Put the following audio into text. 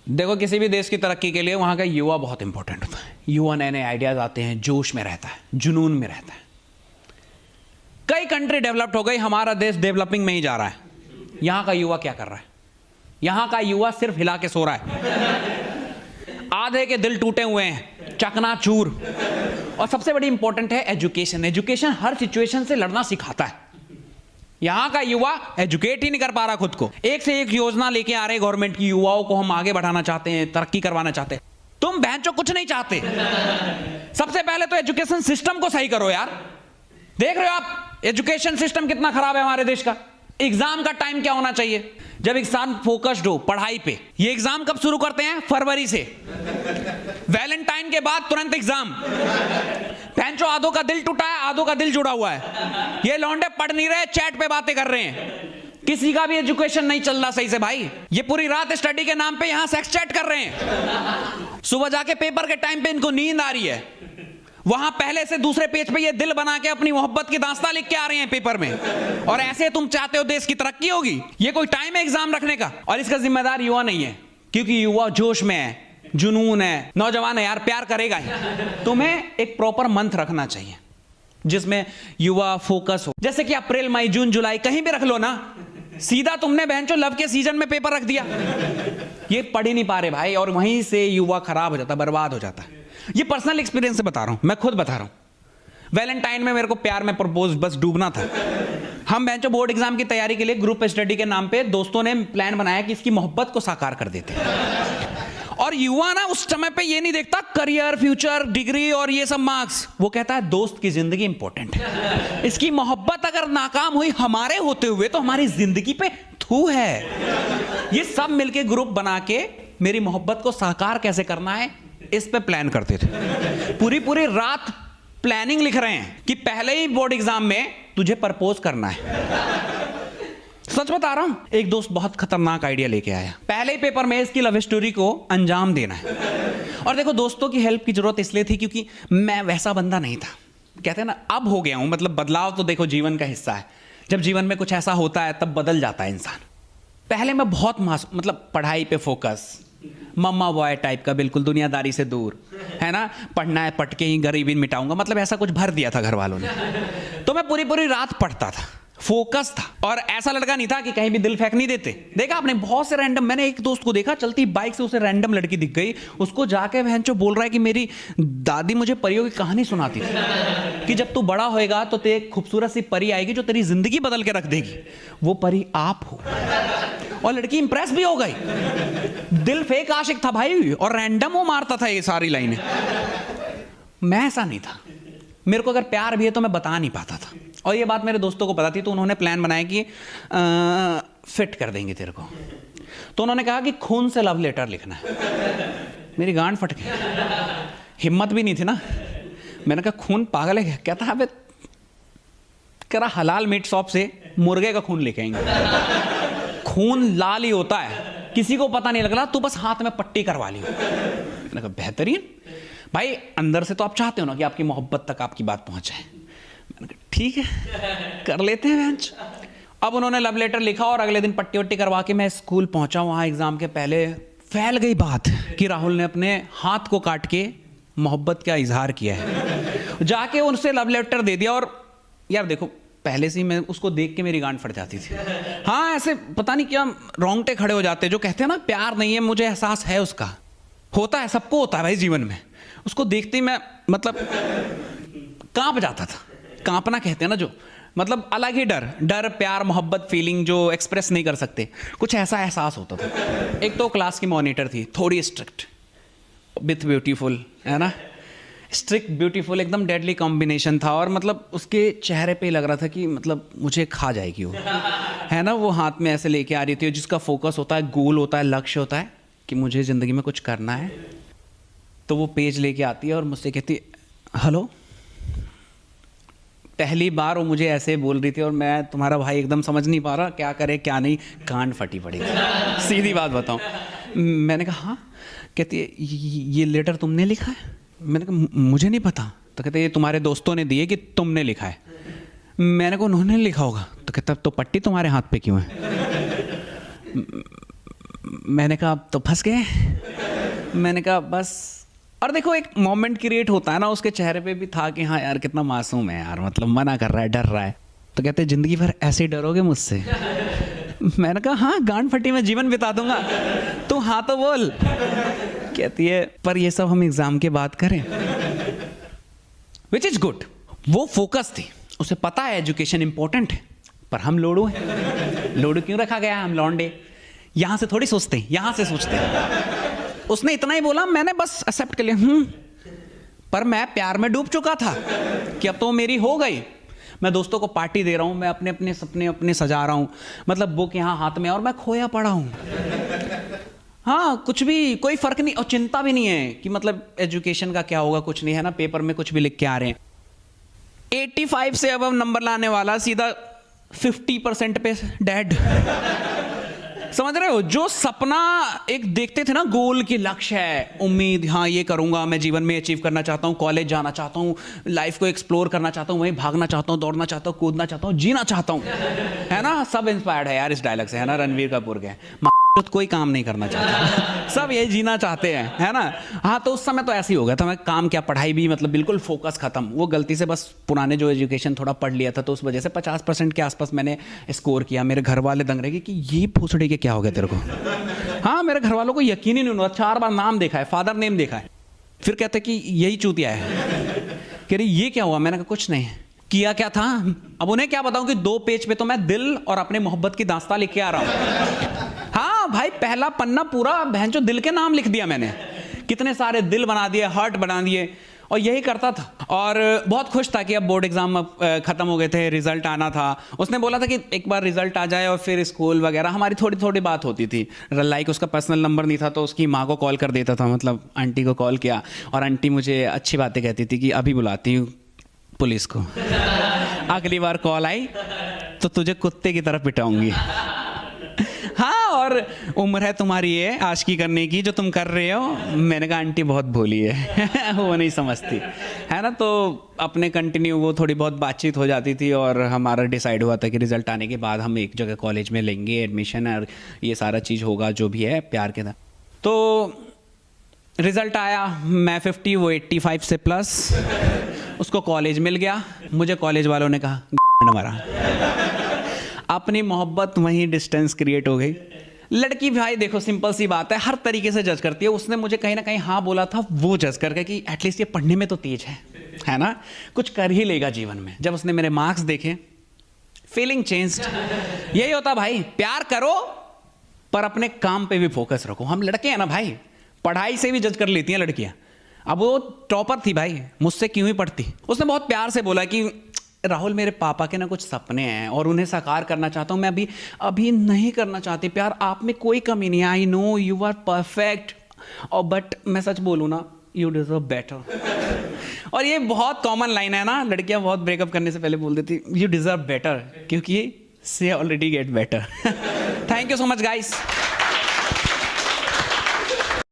देखो, किसी भी देश की तरक्की के लिए वहां का युवा बहुत इंपॉर्टेंट होता है। युवा नए नए आइडियाज आते हैं, जोश में रहता है, जुनून में रहता है। कई कंट्री डेवलप्ड हो गई, हमारा देश डेवलपिंग में ही जा रहा है। यहां का युवा क्या कर रहा है? यहां का युवा सिर्फ हिला के सो रहा है। आधे के दिल टूटे हुए हैं, चकनाचूर। और सबसे बड़ी इंपॉर्टेंट है एजुकेशन। एजुकेशन हर सिचुएशन से लड़ना सिखाता है। यहां का युवा एजुकेट ही नहीं कर पा रहा खुद को। एक से एक योजना लेके आ रहे गवर्नमेंट की, युवाओं को हम आगे बढ़ाना चाहते हैं, तरक्की करवाना चाहते हैं। तुम बहनचोद कुछ नहीं चाहते। सबसे पहले तो एजुकेशन सिस्टम को सही करो यार। देख रहे हो आप एजुकेशन सिस्टम कितना खराब है हमारे देश का। एग्जाम का टाइम क्या होना चाहिए? जब एग्जाम फोकस्ड हो पढ़ाई पे। ये एग्जाम कब शुरू करते हैं? फरवरी से। वैलेंटाइन के बाद तुरंत एग्जाम। पैंचो आधों का दिल टूटा है, आधों का दिल जुड़ा हुआ है। ये लौंडे पढ़ नहीं रहे, चैट पे बातें कर रहे हैं। किसी का भी एजुकेशन नहीं चल रहा सही से भाई। ये पूरी रात स्टडी के नाम पे यहां सेक्स चैट कर रहे हैं। सुबह जाके पेपर के टाइम पे इनको नींद आ रही है। वहां पहले से दूसरे पेज पे ये दिल बना के अपनी मोहब्बत की दास्तां लिख के आ रहे हैं पेपर में। और ऐसे तुम चाहते हो देश की तरक्की होगी? ये कोई टाइम है एग्जाम रखने का? और इसका जिम्मेदार युवा नहीं है, क्योंकि युवा जोश में है, जुनून है, नौजवान है यार, प्यार करेगा ही। तुम्हें एक प्रॉपर मंथ रखना चाहिए जिसमें युवा फोकस हो। जैसे कि अप्रैल, मई, जून, जुलाई कहीं भी रख लो ना। सीधा तुमने बहनचो लव के सीजन में पेपर रख दिया। ये पढ़ ही नहीं पा रहे भाई, और वहीं से युवा खराब हो जाता, बर्बाद हो जाता है। ये पर्सनल एक्सपीरियंस से बता रहा हूं, मैं खुद बता रहा हूं। वैलेंटाइन में मेरे को प्यार में प्रपोज, बस डूबना था। हम बेंचो बोर्ड एग्जाम की तैयारी के लिए ग्रुप स्टडी के नाम पे दोस्तों ने प्लान बनाया कि इसकी मोहब्बत को साकार कर देते हैं। और युवा ना उस समय पे ये नहीं देखता करियर, फ्यूचर, डिग्री और ये सब मार्क्स। वो कहता है दोस्त की जिंदगी इंपॉर्टेंट है। इसकी मोहब्बत अगर नाकाम हुई हमारे होते हुए तो हमारी जिंदगी पे थू है। ये सब मिलके ग्रुप बना के मेरी मोहब्बत को साकार कैसे करना है इस पे प्लान करते थे। पूरी पूरी रात प्लानिंग लिख रहे हैं कि पहले ही बोर्ड एग्जाम में तुझे प्रपोज करना है। सच बता रहा हूं, एक दोस्त बहुत खतरनाक आइडिया लेके आया। पहले ही पेपर में इसकी लव स्टोरी को अंजाम देना है। और देखो, दोस्तों की हेल्प की जरूरत इसलिए थी क्योंकि मैं वैसा बंदा नहीं था। कहते हैं ना, अब हो गया हूं। मतलब बदलाव तो देखो जीवन का हिस्सा है। जब जीवन में कुछ ऐसा होता है तब बदल जाता है इंसान। पहले मैं बहुत मतलब पढ़ाई पे फोकस, मम्मा बॉय टाइप का, बिल्कुल दुनियादारी से दूर, है ना। पढ़ना है, पढ़ के ही गरीबी मिटाऊंगा, मतलब ऐसा कुछ भर दिया था घर वालों ने। तो मैं पूरी पूरी रात पढ़ता था, फोकस था। और ऐसा लड़का नहीं था कि कहीं भी दिल फेंक नहीं देते। देखा आपने बहुत से रैंडम, मैंने एक दोस्त को देखा चलती बाइक से, उसे रैंडम लड़की दिख गई, उसको जाके बहनचो बोल रहा है कि मेरी दादी मुझे परियों की कहानी सुनाती थी कि जब तू बड़ा होएगा तो तेरे खूबसूरत सी परी आएगी जो तेरी जिंदगी बदल के रख देगी। वो परी आप हो। और लड़की इंप्रेस भी हो गई। दिल फेक आशिक था भाई, और रैंडम वो मारता था ये सारी लाइनें। मैं ऐसा नहीं था। मेरे को अगर प्यार भी है तो मैं बता नहीं पाता था। और ये बात मेरे दोस्तों को पता थी, तो उन्होंने प्लान बनाया कि फिट कर देंगे तेरे को। तो उन्होंने कहा कि खून से लव लेटर लिखना है। मेरी गांड फट गई, हिम्मत भी नहीं थी ना। मैंने कहा खून पागल है? कहता है कह रहा हलाल मीट शॉप से मुर्गे का खून लेके आएंगे। खून लाल ही होता है, किसी को पता नहीं लग रहा, तू बस हाथ में पट्टी करवा लियो। मैंने कहा बेहतरीन भाई, अंदर से तो आप चाहते हो ना कि आपकी मोहब्बत तक आपकी बात पहुंचे। मैंने कहा ठीक है, कर लेते हैं बेंच। अब उन्होंने लव लेटर लिखा और अगले दिन पट्टी वट्टी करवा के मैं स्कूल पहुंचा। वहां एग्जाम के पहले फैल गई बात कि राहुल ने अपने हाथ को काट के मोहब्बत का इजहार किया है। जाके उनसे लव लेटर दे दिया। और यार देखो, पहले से ही मैं उसको देख के मेरी गांड फट जाती थी। हाँ, ऐसे पता नहीं क्या रोंगटे खड़े हो जाते, जो कहते हैं ना प्यार नहीं है, मुझे एहसास है उसका। होता है, सबको होता है भाई जीवन में। उसको देखते ही मैं मतलब कांप जाता था। कांपना कहते हैं ना, जो मतलब अलग ही डर, प्यार, मोहब्बत, फीलिंग जो एक्सप्रेस नहीं कर सकते, कुछ ऐसा एहसास होता था। एक तो क्लास की मॉनिटर थी, थोड़ी स्ट्रिक्ट विथ ब्यूटीफुल, है ना। स्ट्रिक्ट ब्यूटीफुल एकदम डेडली कॉम्बिनेशन था। और मतलब उसके चेहरे पे लग रहा था कि मतलब मुझे खा जाएगी वो, है ना। वो हाथ में ऐसे लेके आ रही थी, जिसका फोकस होता है, गोल होता है, लक्ष्य होता है कि मुझे ज़िंदगी में कुछ करना है। तो वो पेज लेके आती है और मुझसे कहती है हेलो। पहली बार वो मुझे ऐसे बोल रही थी और मैं, तुम्हारा भाई, एकदम समझ नहीं पा रहा क्या करे क्या नहीं, कान फटी पड़ी थी। सीधी बात बताऊं। मैंने कहा हाँ। कहती है ये लेटर तुमने लिखा है? मैंने कहा मुझे नहीं पता। तो कहते ये तुम्हारे दोस्तों ने दिए कि तुमने लिखा है। मैंने कहा उन्होंने लिखा होगा। तो कहता तो पट्टी तुम्हारे हाथ पे क्यों है? मैंने कहा अब तो फंस गए। मैंने कहा बस। और देखो एक मोमेंट क्रिएट होता है ना, उसके चेहरे पे भी था कि हाँ यार कितना मासूम है यार, मतलब मना कर रहा है, डर रहा है। तो कहते जिंदगी भर ऐसे ही डरोगे मुझसे? मैंने कहा हाँ, गांड फटी में जीवन बिता दूंगा, तू हाँ तो बोल। कहती है पर ये सब हम एग्जाम के बाद करें, विच इज गुड। वो फोकस थी, उसे पता है एजुकेशन इंपॉर्टेंट है, पर हम लोड़ू हैं। लोड़ू क्यों रखा गया है? हम लौंडे यहां से थोड़ी सोचते हैं, यहां से सोचते हैं। उसने इतना ही बोला, मैंने बस एक्सेप्ट कर लिया। पर मैं प्यार में डूब चुका था कि अब तो मेरी हो गई। मैं दोस्तों को पार्टी दे रहा हूं, मैं अपने अपने सपने अपने सजा रहा हूं, मतलब बुक यहाँ हाथ में और मैं खोया पड़ा हूं। हाँ, कुछ भी कोई फर्क नहीं और चिंता भी नहीं है कि मतलब एजुकेशन का क्या होगा, कुछ नहीं है ना, पेपर में कुछ भी लिख के आ रहे हैं। 85 से अब नंबर लाने वाला सीधा 50% पे डेड। समझ रहे हो? जो सपना एक देखते थे ना, गोल की लक्ष्य है, उम्मीद, हाँ ये करूंगा, मैं जीवन में अचीव करना चाहता हूँ, कॉलेज जाना चाहता हूँ, लाइफ को एक्सप्लोर करना चाहता हूँ, वहीं भागना चाहता हूँ, दौड़ना चाहता हूँ, कूदना चाहता हूँ, जीना चाहता हूँ, है ना? सब इंस्पायर्ड है यार इस डायलॉग से, है ना? रणवीर कपूर के। तो कोई काम नहीं करना चाहता, सब ये जीना चाहते हैं, है ना? हाँ, तो उस समय तो ऐसे ही हो गया था, मैं काम क्या पढ़ाई भी, मतलब बिल्कुल फोकस खत्म। वो गलती से बस पुराने जो एजुकेशन थोड़ा पढ़ लिया था, तो उस वजह से 50% के आसपास मैंने स्कोर किया। मेरे घर वाले दंग रहे कि ये भोसड़ी के क्या हो गया तेरे को। हाँ, मेरे घर वालों को यकीन ही नहीं हुआ। 4 बार नाम देखा है, फादर नेम देखा है, फिर कहते कि यही चूतिया है। कह रही ये क्या हुआ? मैंने कहा कुछ नहीं। किया क्या था? अब उन्हें क्या बताऊं कि 2 पेज पे तो मैं दिल और अपने मोहब्बत की दास्तां लिख के आ रहा हूं। हाँ भाई, पहला पन्ना पूरा बहन जो दिल के नाम लिख दिया मैंने, कितने सारे दिल बना दिए, हार्ट बना दिए, और यही करता था। और बहुत खुश था कि अब बोर्ड एग्जाम खत्म हो गए थे, रिजल्ट आना था। उसने बोला था कि एक बार रिजल्ट आ जाए और फिर स्कूल वगैरह। हमारी थोड़ी थोड़ी बात होती थी, लाइक उसका पर्सनल नंबर नहीं था तो उसकी माँ को कॉल कर देता था, मतलब आंटी को कॉल किया, और आंटी मुझे अच्छी बातें कहती थी कि अभी बुलाती हूँ पुलिस को, अगली बार कॉल आई तो तुझे कुत्ते की तरफ पिटाऊंगी। हाँ, और उम्र है तुम्हारी ये आशिकी करने की जो तुम कर रहे हो। मैंने कहा आंटी बहुत भोली है वो नहीं समझती, है ना? तो अपने कंटिन्यू वो थोड़ी बहुत बातचीत हो जाती थी, और हमारा डिसाइड हुआ था कि रिजल्ट आने के बाद हम एक जगह कॉलेज में लेंगे एडमिशन, और ये सारा चीज़ होगा जो भी है प्यार के साथ। तो रिजल्ट आया, मैं 50, वो 85 से प्लस। उसको कॉलेज मिल गया, मुझे कॉलेज वालों ने कहा मारा। अपनी मोहब्बत वहीं डिस्टेंस क्रिएट हो गई। लड़की भाई देखो सिंपल सी बात है, हर तरीके से जज करती है। उसने मुझे कहीं ना कहीं हाँ बोला था, वो जज करके कि एटलीस्ट ये पढ़ने में तो तेज है ना, कुछ कर ही लेगा जीवन में। जब उसने मेरे मार्क्स देखे, फीलिंग चेंज्ड। यही होता भाई, प्यार करो पर अपने काम पे भी फोकस रखो। हम लड़के हैं ना भाई, पढ़ाई से भी जज कर लेती हैं लड़कियां। अब वो टॉपर थी भाई, मुझसे क्यों ही पढ़ती। उसने बहुत प्यार से बोला कि राहुल, मेरे पापा के ना कुछ सपने हैं और उन्हें साकार करना चाहता हूँ, मैं अभी नहीं करना चाहती प्यार, आप में कोई कमी नहीं है, I know you are perfect, और बट मैं सच बोलूँ ना, यू डिजर्व बेटर। और ये बहुत कॉमन लाइन है ना, लड़कियां बहुत ब्रेकअप करने से पहले बोल देती यू डिजर्व बेटर, क्योंकि से already get better. Thank you so much guys.